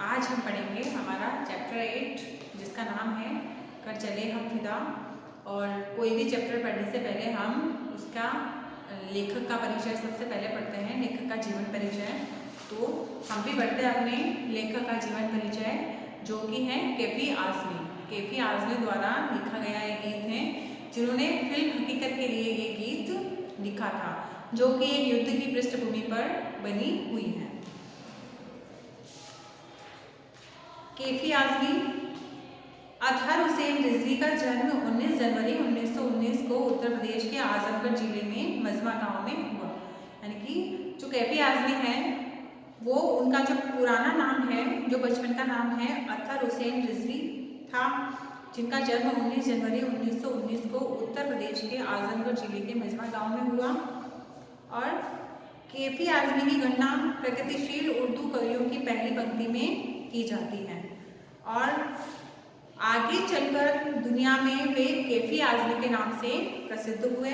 आज हम पढ़ेंगे हमारा चैप्टर 8 जिसका नाम है कर चले हम फिदा। और कोई भी चैप्टर पढ़ने से पहले हम उसका लेखक का परिचय सबसे पहले पढ़ते हैं, लेखक का जीवन परिचय। तो हम भी पढ़ते हैं अपने लेखक का जीवन परिचय जो कि है कैफी आज़मी। कैफी आज़मी द्वारा लिखा गया एक गीत है जिन्होंने फिल्म हकीकत के लिए ये गीत लिखा था, जो कि एक युद्ध की पृष्ठभूमि पर बनी हुई है। कैफी आज़मी अतहर हुसैन रिजवी का जन्म 19 जनवरी 1919 को उत्तर प्रदेश के आजमगढ़ जिले में मजमा गांव में हुआ। यानी कि जो कैफी आज़मी है वो उनका जो पुराना नाम है, जो बचपन का नाम है अतहर हुसैन रिजवी था, जिनका जन्म 19 जनवरी 1919 को उत्तर प्रदेश के आजमगढ़ जिले के मजमा गांव में हुआ। और कैफी आज़मी की गणना प्रगतिशील उर्दू कवियों की पहली पंक्ति में की जाती है और आगे चलकर दुनिया में वे कैफी आज़मी के नाम से प्रसिद्ध हुए।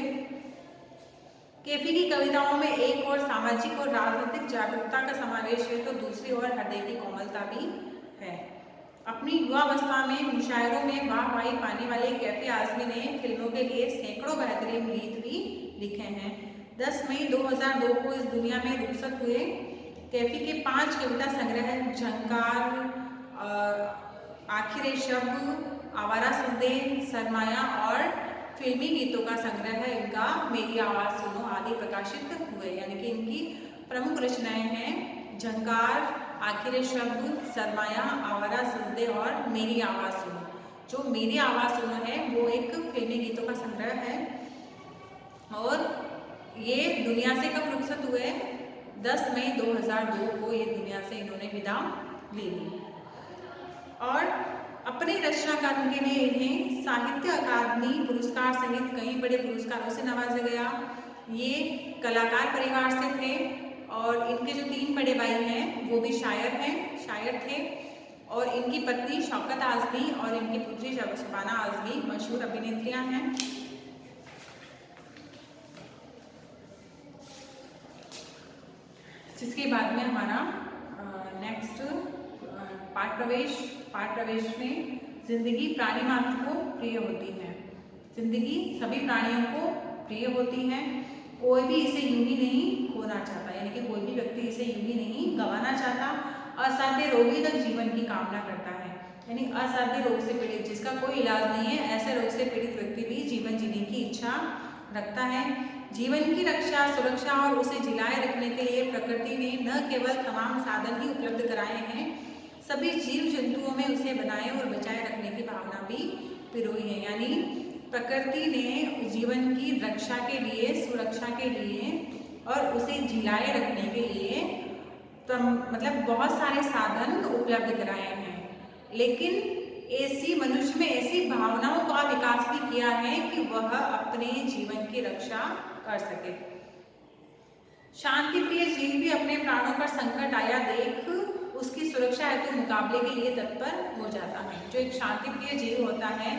कैफी की कविताओं में एक और सामाजिक और राजनीतिक जागरूकता का समावेश है तो दूसरी ओर हृदय की कोमलता भी है। अपनी युवावस्था में मुशायरों में वाहवाही पाने वाले कैफी आज़मी ने फिल्मों के लिए सैकड़ों बेहतरीन गीत भी लिखे हैं। 10 मई 2002 को इस दुनिया में रुखसत हुए। कैफी के 5 कविता संग्रह झंकार, आखिर शब्द, आवारा सुनदे, सरमाया और फिल्मी गीतों का संग्रह है इनका मेरी आवाज़ सुनो आदि प्रकाशित हुए। यानी कि इनकी प्रमुख रचनाएं हैं झंकार, आखिर शब्द, सरमाया, आवारा सुनदे और मेरी आवाज़ सुनो। जो मेरी आवाज़ सुनो है वो एक फिल्मी गीतों का संग्रह है और ये दुनिया से कब रुखसत हुए? 10 मई 2002 को ये दुनिया से इन्होंने विदा ले ली। और अपने रचना कार्य के लिए इन्हें साहित्य अकादमी पुरस्कार सहित कई बड़े पुरस्कारों से नवाजा गया। ये कलाकार परिवार से थे और इनके जो 3 बड़े भाई हैं वो भी शायर थे और इनकी पत्नी शौकत आज़मी और इनकी पुत्री शबाना आज़मी मशहूर अभिनेत्रियां हैं। जिसके बाद में हमारा नेक्स्ट पाठ प्रवेश में जिंदगी प्राणी मात्र को प्रिय होती है। जिंदगी सभी प्राणियों को प्रिय होती है, कोई भी इसे यूं ही नहीं खोना चाहता, यानी कि कोई भी व्यक्ति इसे यूं ही नहीं गंवाना चाहता। असाध्य रोगी तक जीवन की कामना करता है, यानी असाध्य रोग से पीड़ित जिसका कोई इलाज नहीं है, ऐसे रोग से पीड़ित व्यक्ति भी जीवन जीने की इच्छा रखता है। जीवन की रक्षा, सुरक्षा और उसे जिलाए रखने के लिए प्रकृति ने न केवल तमाम साधन ही उपलब्ध कराए हैं, सभी जीव जंतुओं में उसे बनाए और बचाए रखने की भावना भी पिरोई है। यानी प्रकृति ने जीवन की रक्षा के लिए, सुरक्षा के लिए और उसे जिलाए रखने के लिए मतलब बहुत सारे साधन उपलब्ध कराए हैं, लेकिन ऐसी मनुष्य में ऐसी भावनाओं का विकास भी किया है कि वह अपने जीवन की रक्षा कर सके। शांति प्रिय जीव भी अपने प्राणों पर संकट आया देख उसकी सुरक्षा हेतु मुकाबले के लिए तत्पर हो जाता है। जो एक शांति प्रिय जीव होता है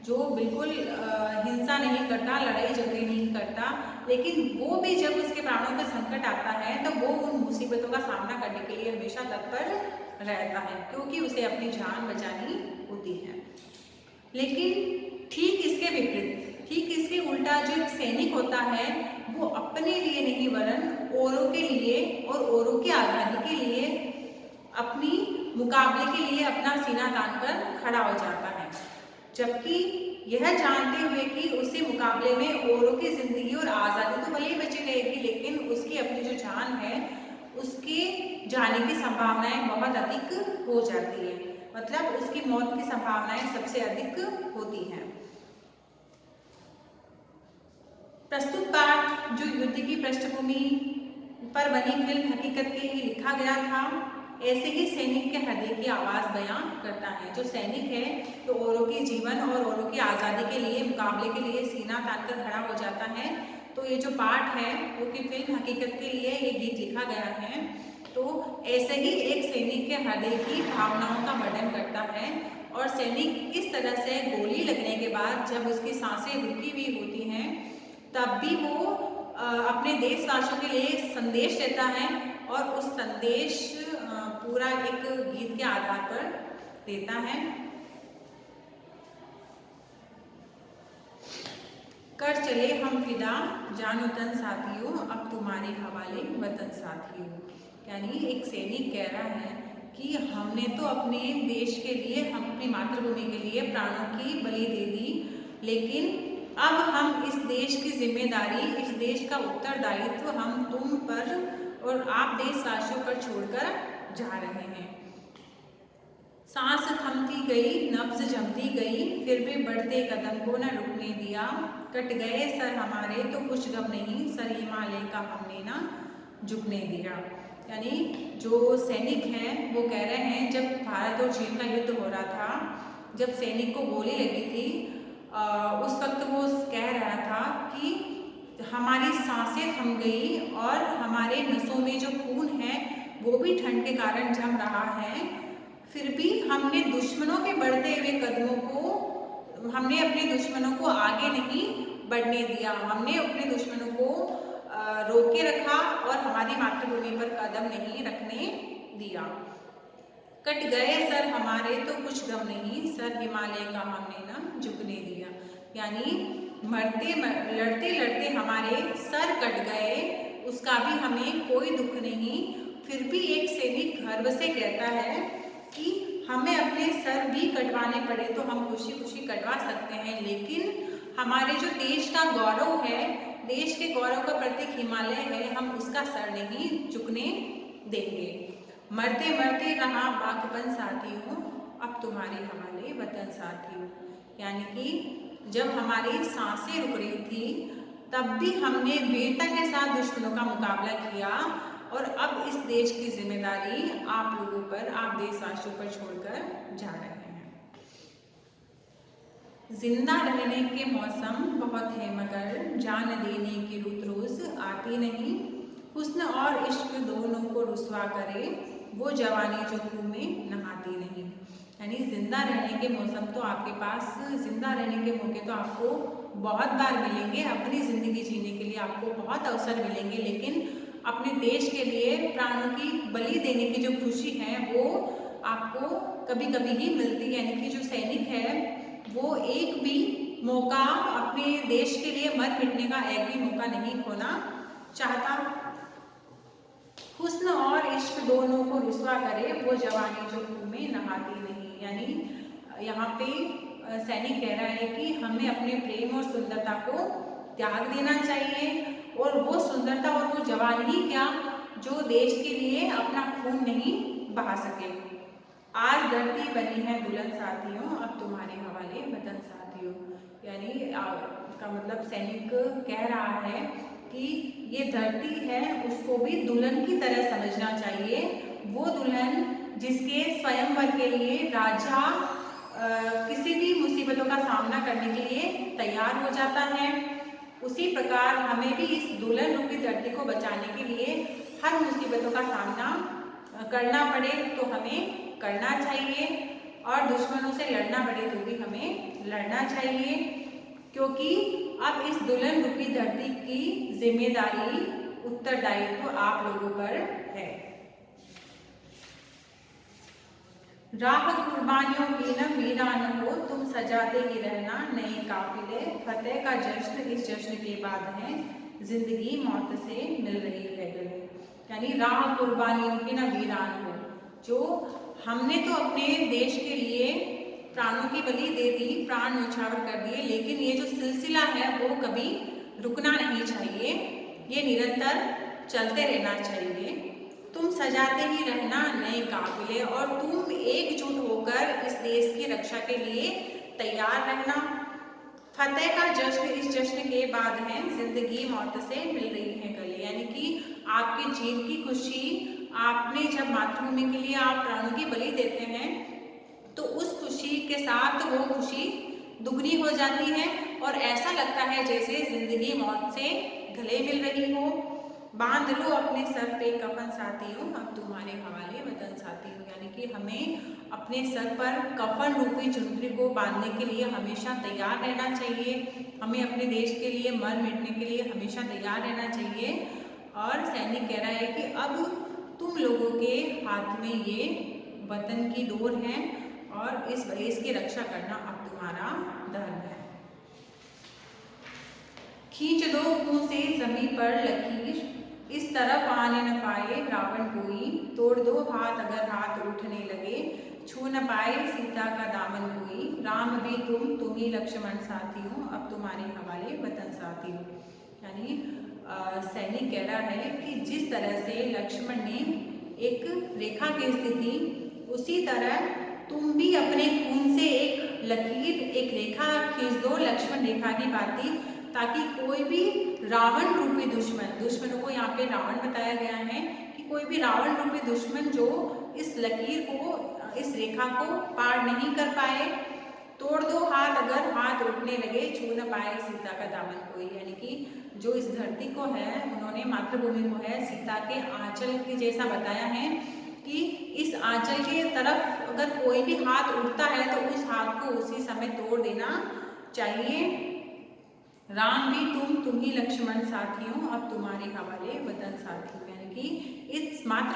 जो बिल्कुल हिंसा नहीं करता, लड़ाई झगड़े नहीं करता, लेकिन वो भी जब उसके प्राणों पर संकट आता है तो वो उन मुसीबतों का सामना करने के लिए हमेशा तत्पर रहता है क्योंकि उसे अपनी जान बचानी होती है। लेकिन ठीक इसके विपरीत, ठीक इसके उल्टा जो एक सैनिक होता है वो अपने लिए नहीं वरन औरों के लिए और औरों की आज़ादी के लिए, अपनी मुकाबले के लिए अपना सीना तान कर खड़ा हो जाता है, जबकि यह जानते हुए कि उससे मुकाबले में औरों की जिंदगी और आज़ादी तो भले ही बची रहेगी, लेकिन उसकी अपनी जो जान है उसके जाने की संभावनाएं बहुत अधिक हो जाती है, मतलब उसकी मौत की संभावनाएं सबसे अधिक होती हैं। प्रस्तुत पाठ जो युद्ध की पृष्ठभूमि पर बनी फिल्म हकीकत के लिए लिखा गया था, ऐसे ही सैनिक के हृदय की आवाज़ बयां करता है। जो सैनिक है तो औरों के जीवन और औरों की आज़ादी के लिए, मुकाबले के लिए सीना तान कर खड़ा हो जाता है। तो ये जो पाठ है वो कि फिल्म हकीकत के लिए ये गीत लिखा गया है, तो ऐसे ही एक सैनिक के हृदय की भावनाओं का वर्णन करता है और सैनिक किस तरह से गोली लगने के बाद जब उसकी सांसें रुकी हुई होती हैं तब भी वो अपने देशवासियों के लिए संदेश देता है और उस संदेश पूरा एक गीत के आधार पर देता है। कर चले हम फिदा जानो तन साथियों, अब तुम्हारे हवाले वतन साथियों। यानी एक सैनिक कह रहा है कि हमने तो अपने देश के लिए, हम अपनी मातृभूमि के लिए प्राणों की बलि दे दी, लेकिन अब हम इस देश की जिम्मेदारी, इस देश का उत्तरदायित्व हम तुम पर और आप देशवासियों पर छोड़कर जा रहे हैं। सांस थमती गई, नब्ज जमती गई, फिर भी बढ़ते कदम को न रुकने दिया। कट गए सर हमारे तो कुछ गम नहीं, सर हिमालय का हमने ना झुकने दिया। यानी जो सैनिक हैं वो कह रहे हैं, जब भारत और चीन का युद्ध हो रहा था, जब सैनिक को गोली लगी थी, उस वक्त वो कह रहा था कि हमारी सांसें थम गई और हमारे नसों में जो खून है वो भी ठंड के कारण जम रहा है, फिर भी हमने दुश्मनों के बढ़ते हुए कदमों को, हमने अपने दुश्मनों को आगे नहीं बढ़ने दिया, हमने अपने दुश्मनों को रोके रखा और हमारी मातृभूमि पर कदम नहीं रखने दिया। कट गए सर हमारे तो कुछ गम नहीं, सर हिमालय का हमने ना झुकने दिया। यानी लड़ते लड़ते हमारे सर कट गए, उसका भी हमें कोई दुख नहीं, फिर भी एक सैनिक गर्व से कहता है कि हमें अपने सर भी कटवाने पड़े तो हम खुशी खुशी कटवा सकते हैं, लेकिन हमारे जो देश का गौरव है, देश के गौरव का प्रतीक हिमालय है, हम उसका सर नहीं झुकने देंगे। मरते मरते रहा बाकपन साथियों, अब तुम्हारे हवाले वतन साथियों। यानी कि जब हमारी सांसें रुक रही थी तब भी हमने वीरता के साथ दुश्मनों का मुकाबला किया, और अब इस देश की जिम्मेदारी आप लोगों पर, आप देशवासियों पर छोड़कर जा रहे हैं। जिंदा रहने के मौसम बहुत है मगर जान देने की रुत रोज आती नहीं, हुस्न और इश्क दोनों को रुसवा करे वो जवानी जो खून में नहाती नहीं। यानी जिंदा रहने के मौसम तो आपके पास, जिंदा रहने के मौके तो आपको बहुत बार मिलेंगे, अपनी ज़िंदगी जीने के लिए आपको बहुत अवसर मिलेंगे, लेकिन अपने देश के लिए प्राणों की बलि देने की जो खुशी है वो आपको कभी कभी ही मिलती है। यानी कि जो सैनिक है वो एक भी मौका अपने देश के लिए मर मिटने का एक भी मौका नहीं खोना चाहता। हुस्न और इश्क दोनों को रुसवा करे वो जवानी जो खून में नहाती नहीं। यानी यहाँ पे सैनिक कह रहा है कि हमें अपने प्रेम और सुंदरता को त्याग देना चाहिए, और वो सुंदरता और वो जवानी क्या जो देश के लिए अपना खून नहीं बहा सके। आज धरती बनी है दुल्हन साथियों, अब तुम्हारे हवाले वतन साथियों। यानी का मतलब सैनिक कह रहा है कि ये धरती है उसको भी दुल्हन की तरह समझना चाहिए, वो दुल्हन जिसके स्वयंवर के लिए राजा किसी भी मुसीबतों का सामना करने के लिए तैयार हो जाता है, उसी प्रकार हमें भी इस दुल्हन रूपी धरती को बचाने के लिए हर मुसीबतों का सामना करना पड़े तो हमें करना चाहिए, और दुश्मनों से लड़ना पड़े तो भी हमें लड़ना चाहिए, क्योंकि अब इस दुल्हन रूपी धरती की जिम्मेदारी, उत्तरदायित्व आप लोगों पर है। राह कुर्बानियों की न वीरान हो, तुम सजाते ही रहना नए काफिले, फतेह का जश्न इस जश्न के बाद है, जिंदगी मौत से मिल रही है गले। यानी राह कुर्बानियों की न वीरान हो, जो हमने तो अपने देश के लिए प्राणों की बलि दे दी, प्राण न्यौछावर कर दिए, लेकिन ये जो सिलसिला है वो कभी रुकना नहीं चाहिए, ये निरंतर चलते रहना चाहिए। तुम सजाते ही रहना नए काफिले, और तुम एकजुट होकर इस देश की रक्षा के लिए तैयार रहना। फतेह का जश्न इस जश्न के बाद है, जिंदगी मौत से मिल रही है गले। यानी कि आपकी जीत की खुशी, आपने जब मातृभूमि के लिए आप प्राणों की बलि देते हैं तो उस खुशी के साथ वो खुशी दुगनी हो जाती है, और ऐसा लगता है जैसे जिंदगी मौत से गले मिल रही हो। बांध लो अपने सर पे कफन साथियों, अब तुम्हारे हवाले वतन साथियों। यानी कि हमें अपने सर पर कफन रूपी चुनरी को बांधने के लिए हमेशा तैयार रहना चाहिए, हमें अपने देश के लिए मर मिटने के लिए हमेशा तैयार रहना चाहिए। और सैनिक कह रहा है कि अब तुम लोगों के हाथ में ये वतन की डोर है और इस देश की रक्षा करना अब तुम्हारा धर्म है। खींच दो मुंह से जमीन पर लकीर, इस तरफ आने न पाए रावण कोई, तोड़ दो हाथ अगर हाथ उठने लगे, छू न पाए सीता का दामन कोई, राम भी तुम ही लक्ष्मण साथी हो, अब तुम्हारे हवाले वतन साथी हो। यानी सैनिक कह रहा है कि जिस तरह से लक्ष्मण ने एक रेखा खींची थी, उसी तरह तुम भी अपने खून से एक लकीर, एक रेखा खींच दो लक्ष्मण रेखा की भांति, ताकि कोई भी रावण रूपी दुश्मनों को यहाँ पे रावण बताया गया है कि कोई भी रावण रूपी दुश्मन जो इस लकीर को, इस रेखा को पार नहीं कर पाए। तोड़ दो हाथ अगर हाथ उठने लगे, छू न पाए सीता का दामन कोई। यानी कि जो इस धरती को है, उन्होंने मातृभूमि को है सीता के आंचल के जैसा बताया है कि इस आंचल के तरफ अगर कोई भी हाथ उठता है तो उस हाथ को उसी समय तोड़ देना चाहिए। राम भी तुम ही लक्ष्मण साथी हो, अब तुम्हारे हवाले वतन साथी हो। यानी कि इस मात्र